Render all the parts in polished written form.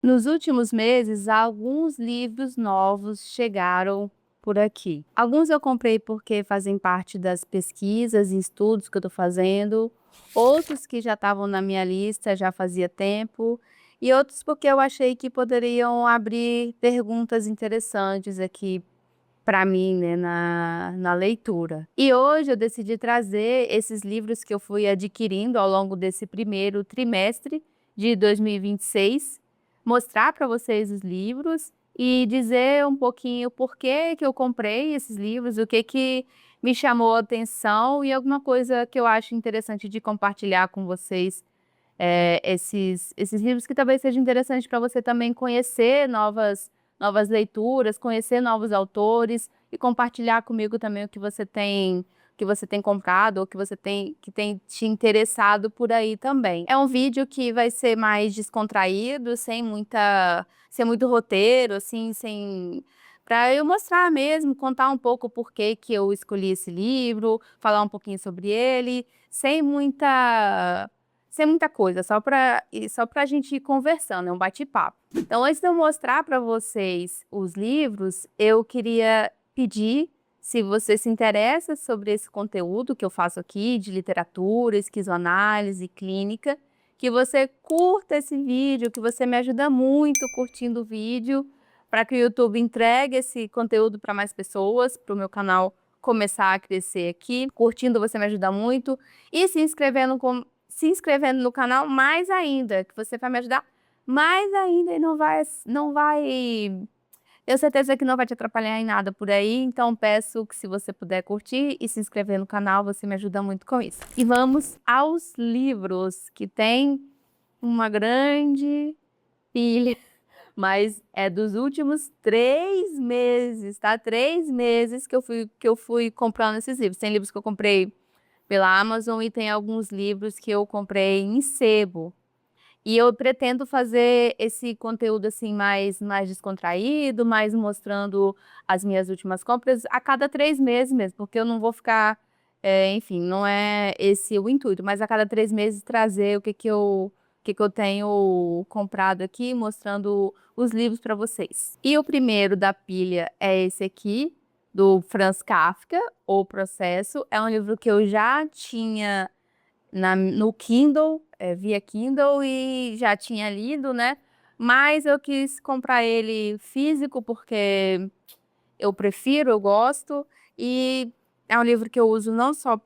Nos últimos meses, alguns livros novos chegaram por aqui. Alguns eu comprei porque fazem parte das pesquisas e estudos que eu estou fazendo, outros que já estavam na minha lista já fazia tempo, e outros porque eu achei que poderiam abrir perguntas interessantes aqui para mim, né, na leitura. E hoje eu decidi trazer esses livros que eu fui adquirindo ao longo desse primeiro trimestre de 2026, mostrar para vocês os livros e dizer um pouquinho por que eu comprei esses livros, o que me chamou a atenção e alguma coisa que eu acho interessante de compartilhar com vocês, esses livros que talvez seja interessante para você também conhecer novas leituras, conhecer novos autores e compartilhar comigo também o que você tem comprado ou que tem te interessado por aí também. É um vídeo que vai ser mais descontraído, sem muito roteiro, assim, sem para eu mostrar mesmo, contar um pouco o porquê que eu escolhi esse livro, falar um pouquinho sobre ele, sem muita coisa, só pra gente ir conversando, é um bate-papo. Então, antes de eu mostrar para vocês os livros, eu queria pedir, se você se interessa sobre esse conteúdo que eu faço aqui, de literatura, esquizoanálise, clínica, que você curta esse vídeo, que você me ajuda muito curtindo o vídeo, para que o YouTube entregue esse conteúdo para mais pessoas, para o meu canal começar a crescer aqui. Curtindo você me ajuda muito. E se inscrevendo no canal mais ainda, que você vai me ajudar mais ainda e não vai, tenho certeza que não vai te atrapalhar em nada por aí, então peço que se você puder curtir e se inscrever no canal, você me ajuda muito com isso. E vamos aos livros, que tem uma grande pilha, mas é dos últimos 3 meses, tá? 3 meses que eu fui comprando esses livros. Tem livros que eu comprei pela Amazon e tem alguns livros que eu comprei em sebo. E eu pretendo fazer esse conteúdo assim mais descontraído, mais mostrando as minhas últimas compras a cada 3 meses mesmo, porque eu não vou ficar, enfim, não é esse o intuito, mas a cada 3 meses trazer o que que eu tenho comprado aqui, mostrando os livros para vocês. E o primeiro da pilha é esse aqui, do Franz Kafka, O Processo. É um livro que eu já tinha no Kindle, via Kindle e já tinha lido, né? Mas eu quis comprar ele físico porque eu prefiro, eu gosto, e é um livro que eu uso não só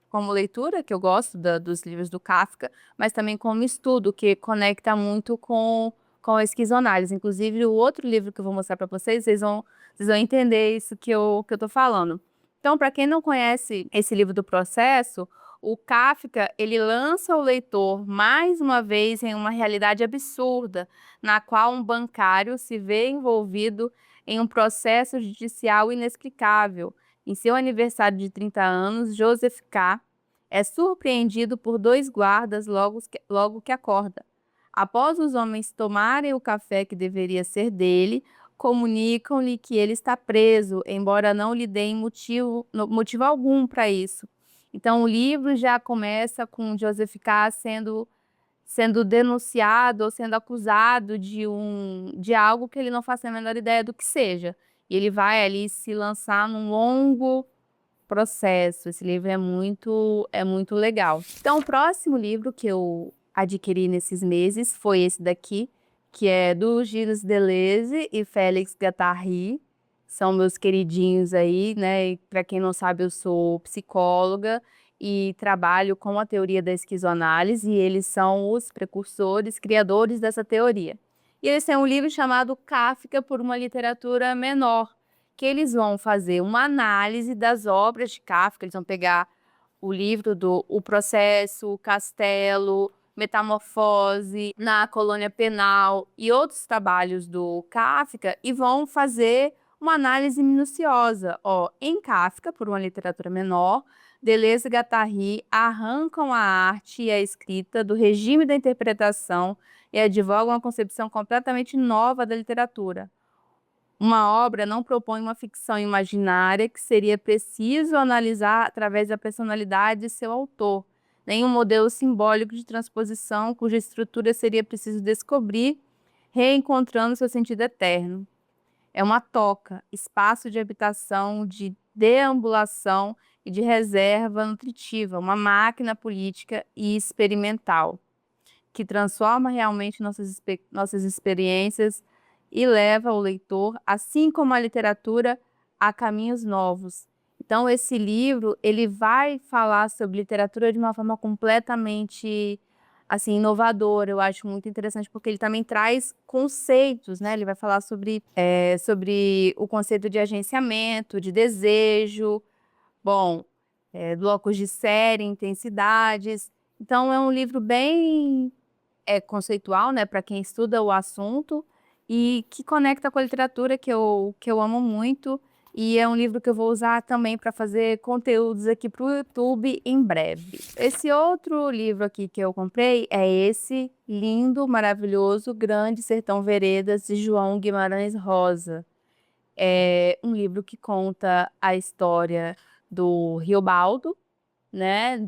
como leitura, que eu gosto dos livros do Kafka, mas também como estudo, que conecta muito com a esquizoanálise. Inclusive, o outro livro que eu vou mostrar para vocês, vocês vão entender isso que eu tô falando. Então, para quem não conhece esse livro do processo, o Kafka, ele lança o leitor mais uma vez em uma realidade absurda, na qual um bancário se vê envolvido em um processo judicial inexplicável. Em seu aniversário de 30 anos, Joseph K. é surpreendido por dois guardas logo que acorda. Após os homens tomarem o café que deveria ser dele, comunicam-lhe que ele está preso, embora não lhe deem motivo algum para isso. Então, o livro já começa com Joseph K. sendo denunciado ou sendo acusado de algo que ele não faz a menor ideia do que seja. E ele vai ali se lançar num longo processo. Esse livro é muito legal. Então, o próximo livro que eu adquiri nesses meses foi esse daqui, que é do Gilles Deleuze e Félix Guattari. São meus queridinhos aí, né? Para quem não sabe, eu sou psicóloga e trabalho com a teoria da esquizoanálise, e eles são os precursores, criadores dessa teoria. E eles têm um livro chamado Kafka por uma literatura menor, que eles vão fazer uma análise das obras de Kafka. Eles vão pegar o livro do O Processo, o Castelo, Metamorfose, Na Colônia Penal e outros trabalhos do Kafka e vão fazer uma análise minuciosa. Ó, em Kafka, por uma literatura menor, Deleuze e Guattari arrancam a arte e a escrita do regime da interpretação e advogam uma concepção completamente nova da literatura. Uma obra não propõe uma ficção imaginária que seria preciso analisar através da personalidade de seu autor, nem um modelo simbólico de transposição cuja estrutura seria preciso descobrir reencontrando seu sentido eterno. É uma toca, espaço de habitação, de deambulação e de reserva nutritiva, uma máquina política e experimental, que transforma realmente nossas experiências e leva o leitor, assim como a literatura, a caminhos novos. Então, esse livro, ele vai falar sobre literatura de uma forma completamente, assim, inovadora. Eu acho muito interessante, porque ele também traz conceitos, né? Ele vai falar sobre o conceito de agenciamento, de desejo, bom, blocos de série, intensidades. Então, é um livro bem conceitual, né, para quem estuda o assunto e que conecta com a literatura que eu amo muito. E é um livro que eu vou usar também para fazer conteúdos aqui para o YouTube em breve. Esse outro livro aqui que eu comprei é esse lindo, maravilhoso, Grande Sertão Veredas, de João Guimarães Rosa. É um livro que conta a história do Riobaldo, né?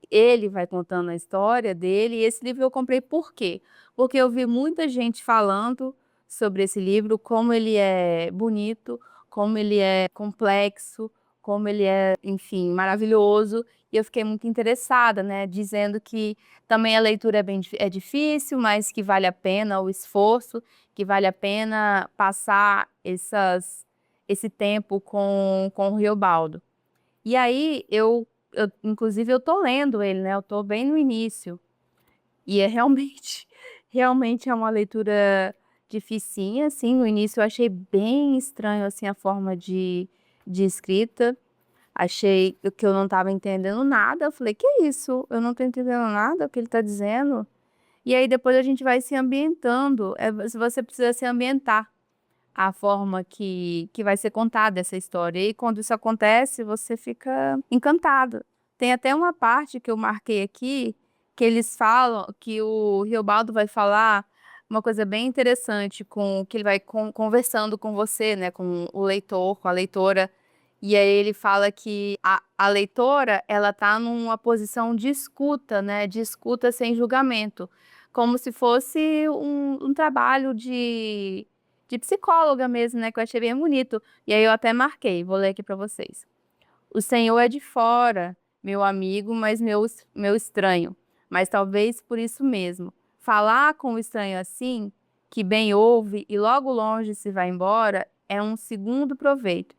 Ele vai contando a história dele, e esse livro eu comprei por quê? Porque eu vi muita gente falando sobre esse livro, como ele é bonito, como ele é complexo, como ele é, enfim, maravilhoso, e eu fiquei muito interessada, né? Dizendo que também a leitura é difícil, mas que vale a pena o esforço, que vale a pena passar esse tempo com o Riobaldo. E aí, inclusive, eu tô lendo ele, né? Eu tô bem no início. E é realmente, realmente é uma leitura dificinha, assim. No início eu achei bem estranho, assim, a forma de escrita. Achei que eu não estava entendendo nada. Eu falei, que isso? Eu não tô entendendo nada o que ele tá dizendo. E aí depois a gente vai se ambientando. Se você precisa se ambientar a forma que vai ser contada essa história. E quando isso acontece, você fica encantado. Tem até uma parte que eu marquei aqui, que eles falam, que o Riobaldo vai falar uma coisa bem interessante, que ele vai conversando com você, né, com o leitor, com a leitora, e aí ele fala que a leitora, ela tá numa posição de escuta, né, de escuta sem julgamento, como se fosse um trabalho de psicóloga mesmo, né, que eu achei bem bonito. E aí eu até marquei, vou ler aqui para vocês. O Senhor é de fora, meu amigo, mas meu estranho. Mas talvez por isso mesmo. Falar com o estranho assim, que bem ouve e logo longe se vai embora, é um segundo proveito.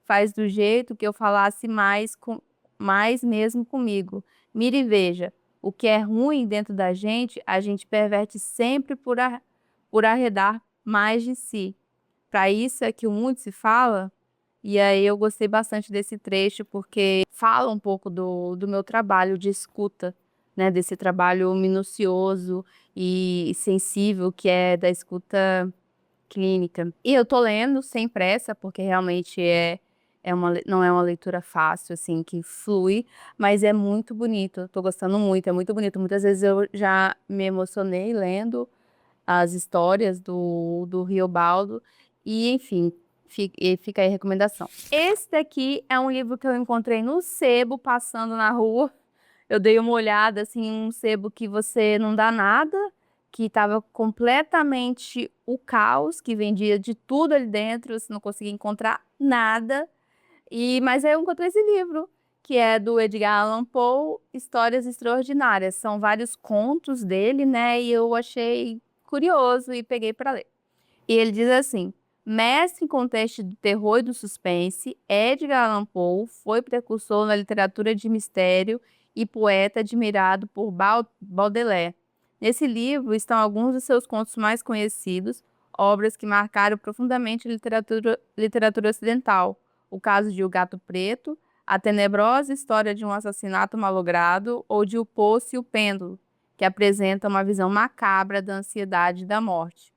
Faz do jeito que eu falasse mais mesmo comigo. Mire e veja, o que é ruim dentro da gente, a gente perverte sempre por arredar mais de si. Para isso é que o mundo se fala. E aí eu gostei bastante desse trecho, porque fala um pouco do meu trabalho de escuta, né? Desse trabalho minucioso e sensível que é da escuta clínica. E eu tô lendo sem pressa, porque realmente não é uma leitura fácil, assim, que flui, mas é muito bonito. Eu tô gostando muito, é muito bonito. Muitas vezes eu já me emocionei lendo as histórias do Riobaldo, e enfim, fica aí a recomendação. Esse daqui é um livro que eu encontrei no sebo, passando na rua. Eu dei uma olhada, assim, um sebo que você não dá nada, que estava completamente o caos, que vendia de tudo ali dentro, você não conseguia encontrar nada. Mas aí eu encontrei esse livro, que é do Edgar Allan Poe, Histórias Extraordinárias. São vários contos dele, né? E eu achei curioso e peguei para ler. E ele diz assim: mestre em contexto do terror e do suspense, Edgar Allan Poe foi precursor na literatura de mistério e poeta admirado por Baudelaire. Nesse livro estão alguns dos seus contos mais conhecidos, obras que marcaram profundamente a literatura ocidental. O caso de O Gato Preto, a tenebrosa história de um assassinato malogrado, ou de O Poço e o Pêndulo, que apresenta uma visão macabra da ansiedade e da morte.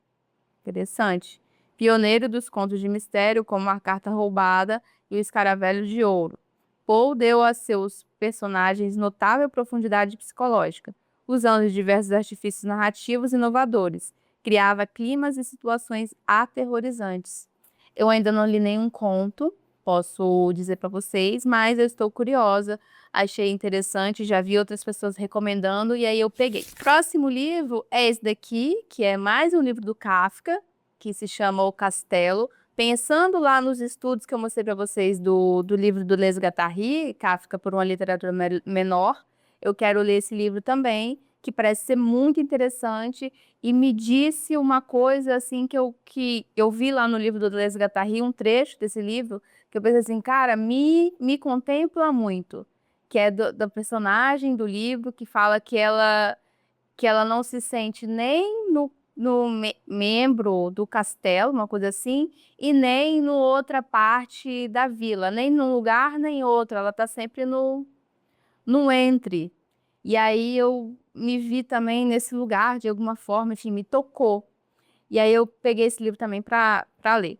Interessante. Pioneiro dos contos de mistério, como A Carta Roubada e O Escaravelho de Ouro. Poe deu a seus personagens notável profundidade psicológica, usando diversos artifícios narrativos inovadores. Criava climas e situações aterrorizantes. Eu ainda não li nenhum conto, posso dizer para vocês, mas eu estou curiosa, achei interessante, já vi outras pessoas recomendando e aí eu peguei. Próximo livro é esse daqui, que é mais um livro do Kafka, que se chama O Castelo. Pensando lá nos estudos que eu mostrei para vocês do livro do Les Guattari, Kafka por uma literatura menor, eu quero ler esse livro também, que parece ser muito interessante e me disse uma coisa assim que eu vi lá no livro do Deleuze e Guattari, um trecho desse livro, que eu pensei assim, cara, me contempla muito, que é da personagem do livro que fala que ela não se sente nem no membro do castelo, uma coisa assim, e nem no outra parte da vila, nem num lugar nem outro, ela está sempre no entre. E aí eu me vi também nesse lugar, de alguma forma, enfim, me tocou. E aí eu peguei esse livro também para ler.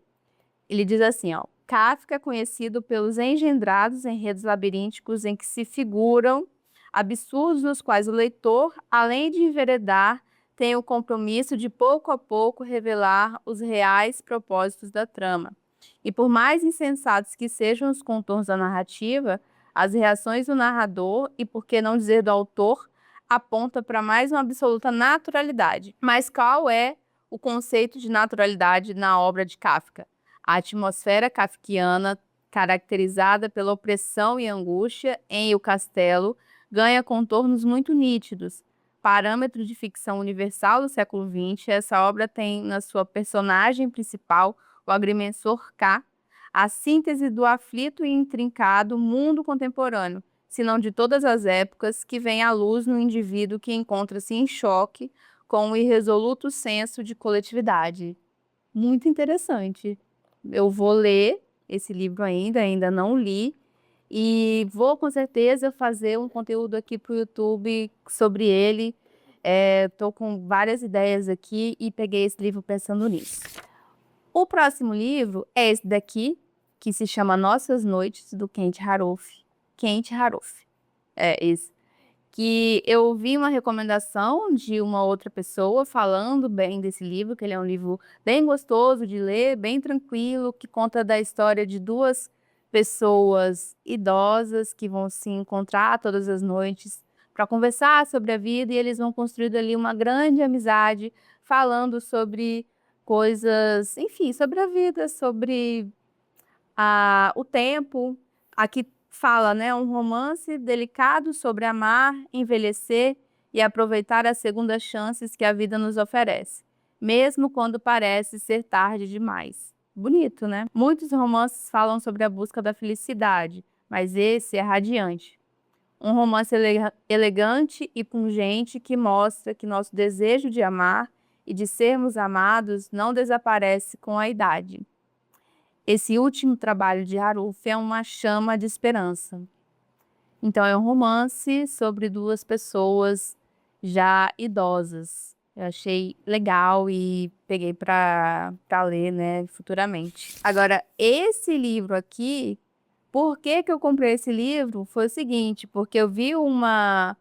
Ele diz assim, ó, Kafka é conhecido pelos engendrados enredos labirínticos em que se figuram absurdos nos quais o leitor, além de enveredar, tem o compromisso de pouco a pouco revelar os reais propósitos da trama. E por mais insensatos que sejam os contornos da narrativa, as reações do narrador, e por que não dizer do autor, aponta para mais uma absoluta naturalidade. Mas qual é o conceito de naturalidade na obra de Kafka? A atmosfera kafkiana, caracterizada pela opressão e angústia em O Castelo, ganha contornos muito nítidos. Parâmetro de ficção universal do século XX, essa obra tem na sua personagem principal o agrimensor K, a síntese do aflito e intrincado mundo contemporâneo, se não de todas as épocas, que vem à luz no indivíduo que encontra-se em choque com o irresoluto senso de coletividade. Muito interessante. Eu vou ler esse livro ainda não li, e vou com certeza fazer um conteúdo aqui para o YouTube sobre ele. Estou com várias ideias aqui e peguei esse livro pensando nisso. O próximo livro é esse daqui, que se chama Nossas Noites, do Kent Haruf. Kent Haruf. É esse. Que eu vi uma recomendação de uma outra pessoa falando bem desse livro, que ele é um livro bem gostoso de ler, bem tranquilo, que conta da história de duas pessoas idosas que vão se encontrar todas as noites para conversar sobre a vida e eles vão construindo ali uma grande amizade, falando sobre coisas, enfim, sobre a vida, sobre o tempo. Aqui fala, né, um romance delicado sobre amar, envelhecer e aproveitar as segundas chances que a vida nos oferece, mesmo quando parece ser tarde demais. Bonito, né? Muitos romances falam sobre a busca da felicidade, mas esse é radiante. Um romance elegante e pungente que mostra que nosso desejo de amar e de sermos amados não desaparece com a idade. Esse último trabalho de Haruf é uma chama de esperança. Então, é um romance sobre duas pessoas já idosas. Eu achei legal e peguei para ler, né, futuramente. Agora, esse livro aqui, por que que eu comprei esse livro? Foi o seguinte, porque eu vi uma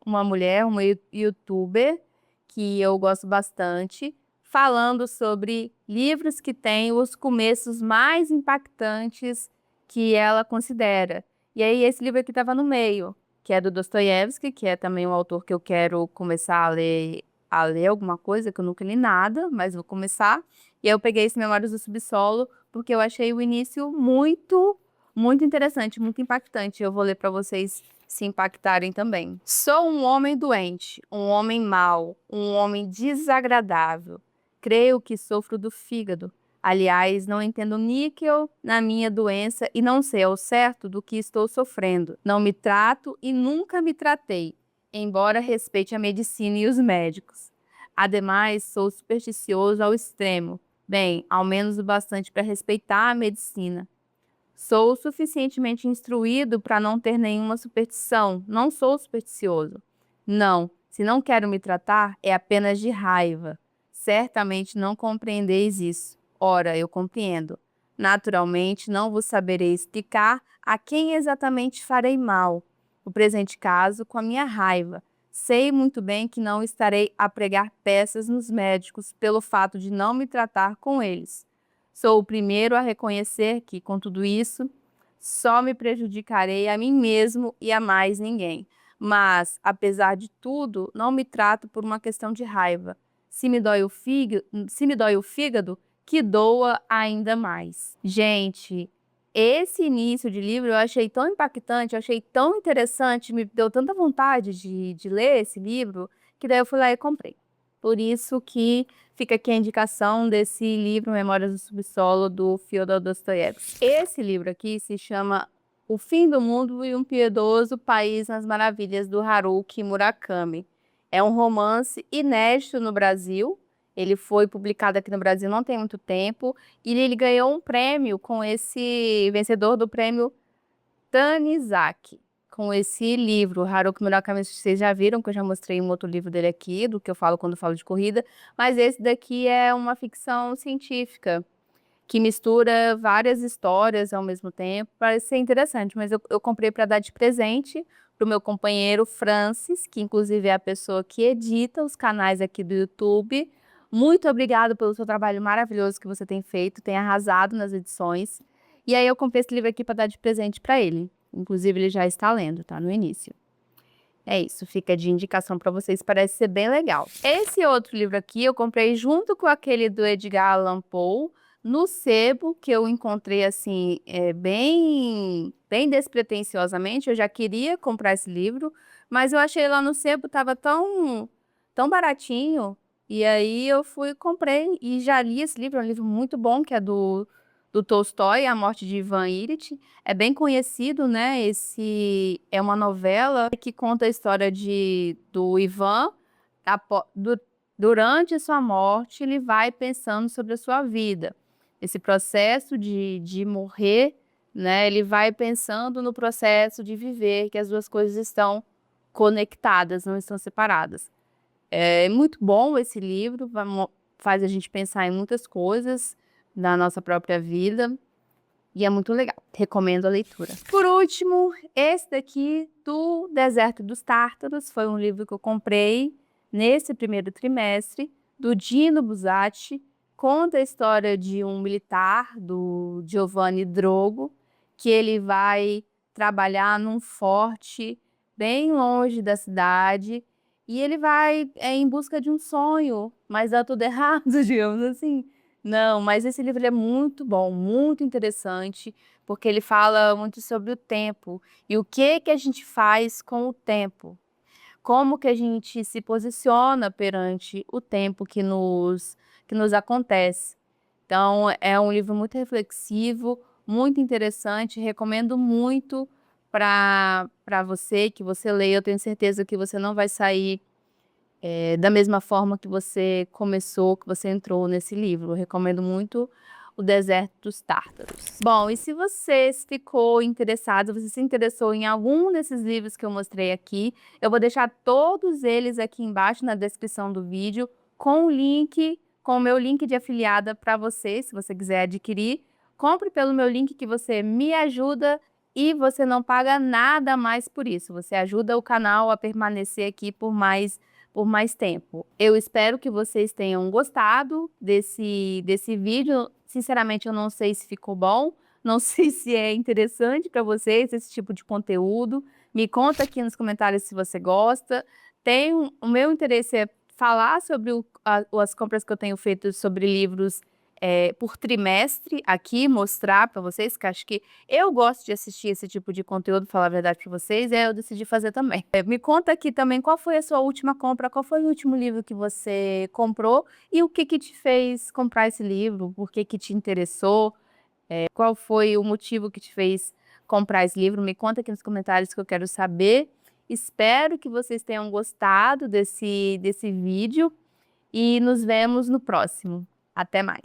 mulher, uma youtuber, que eu gosto bastante, falando sobre livros que têm os começos mais impactantes que ela considera. E aí esse livro aqui estava no meio, que é do Dostoiévski, que é também um autor que eu quero começar a ler alguma coisa, que eu nunca li nada, mas vou começar. E aí eu peguei esse Memórias do Subsolo, porque eu achei o início muito interessante, muito impactante. Eu vou ler para vocês se impactarem também. Sou um homem doente, um homem mau, um homem desagradável. Creio que sofro do fígado. Aliás, não entendo níquel na minha doença e não sei ao certo do que estou sofrendo. Não me trato e nunca me tratei, embora respeite a medicina e os médicos. Ademais, sou supersticioso ao extremo. Bem, ao menos o bastante para respeitar a medicina. Sou suficientemente instruído para não ter nenhuma superstição. Não sou supersticioso. Não, se não quero me tratar, é apenas de raiva. Certamente não compreendeis isso. Ora, eu compreendo. Naturalmente, não vos saberei explicar a quem exatamente farei mal. No presente caso, com a minha raiva. Sei muito bem que não estarei a pregar peças nos médicos pelo fato de não me tratar com eles. Sou o primeiro a reconhecer que, com tudo isso, só me prejudicarei a mim mesmo e a mais ninguém. Mas, apesar de tudo, não me trato por uma questão de raiva. Se me dói o fígado, que doa ainda mais. Gente, esse início de livro eu achei tão impactante, eu achei tão interessante, me deu tanta vontade de ler esse livro, que daí eu fui lá e comprei. Por isso que fica aqui a indicação desse livro, Memórias do Subsolo, do Fyodor Dostoiévski. Esse livro aqui se chama O Fim do Mundo e um Piedoso País nas Maravilhas, do Haruki Murakami. É um romance inédito no Brasil. Ele foi publicado aqui no Brasil não tem muito tempo. E ele ganhou um prêmio com esse vencedor do prêmio Tanizaki, com esse livro. Haruki Murakami, vocês já viram, que eu já mostrei um outro livro dele aqui, do que eu falo quando falo de corrida. Mas esse daqui é uma ficção científica, que mistura várias histórias ao mesmo tempo. Parece ser interessante, mas eu comprei para dar de presente para o meu companheiro Francis, que inclusive é a pessoa que edita os canais aqui do YouTube. Muito obrigada pelo seu trabalho maravilhoso que você tem feito, tem arrasado nas edições. E aí eu comprei esse livro aqui para dar de presente para ele. Inclusive ele já está lendo, tá no início. É isso, fica de indicação para vocês, parece ser bem legal. Esse outro livro aqui eu comprei junto com aquele do Edgar Allan Poe, no sebo, que eu encontrei assim, bem despretensiosamente. Eu já queria comprar esse livro, mas eu achei lá no sebo, tava tão baratinho, e aí eu fui e comprei, e já li esse livro. É um livro muito bom, que é do Tolstói, A Morte de Ivan Ilitch. É bem conhecido, né? É uma novela que conta a história do Ivan. Durante a sua morte, ele vai pensando sobre a sua vida. Esse processo de morrer, né? Ele vai pensando no processo de viver, que as duas coisas estão conectadas, não estão separadas. É muito bom esse livro, faz a gente pensar em muitas coisas da nossa própria vida. E é muito legal, recomendo a leitura. Por último, esse daqui, do Deserto dos Tártaros, foi um livro que eu comprei nesse primeiro trimestre, do Dino Buzzati. Conta a história de um militar, do Giovanni Drogo, que ele vai trabalhar num forte bem longe da cidade, e ele vai em busca de um sonho, mas dá tudo errado, digamos assim. Não, mas esse livro ele é muito bom, muito interessante, porque ele fala muito sobre o tempo e o que a gente faz com o tempo. Como que a gente se posiciona perante o tempo que nos acontece. Então, é um livro muito reflexivo, muito interessante, recomendo muito para você, que você leia. Eu tenho certeza que você não vai sair da mesma forma que você começou, que você entrou nesse livro. Eu recomendo muito O Deserto dos Tártaros. Bom, e se você ficou interessado, você se interessou em algum desses livros que eu mostrei aqui, eu vou deixar todos eles aqui embaixo na descrição do vídeo, com o meu link de afiliada para você, se você quiser adquirir. Compre pelo meu link, que você me ajuda e você não paga nada mais por isso. Você ajuda o canal a permanecer aqui por mais tempo. Eu espero que vocês tenham gostado desse vídeo. Sinceramente, eu não sei se ficou bom, não sei se é interessante para vocês esse tipo de conteúdo. Me conta aqui nos comentários se você gosta. O meu interesse é falar sobre as compras que eu tenho feito sobre livros por trimestre aqui, mostrar para vocês, que acho que eu gosto de assistir esse tipo de conteúdo, falar a verdade para vocês, eu decidi fazer também. Me conta aqui também qual foi a sua última compra, qual foi o último livro que você comprou e o que te fez comprar esse livro, por que te interessou, qual foi o motivo que te fez comprar esse livro. Me conta aqui nos comentários, que eu quero saber. Espero que vocês tenham gostado desse vídeo e nos vemos no próximo. Até mais!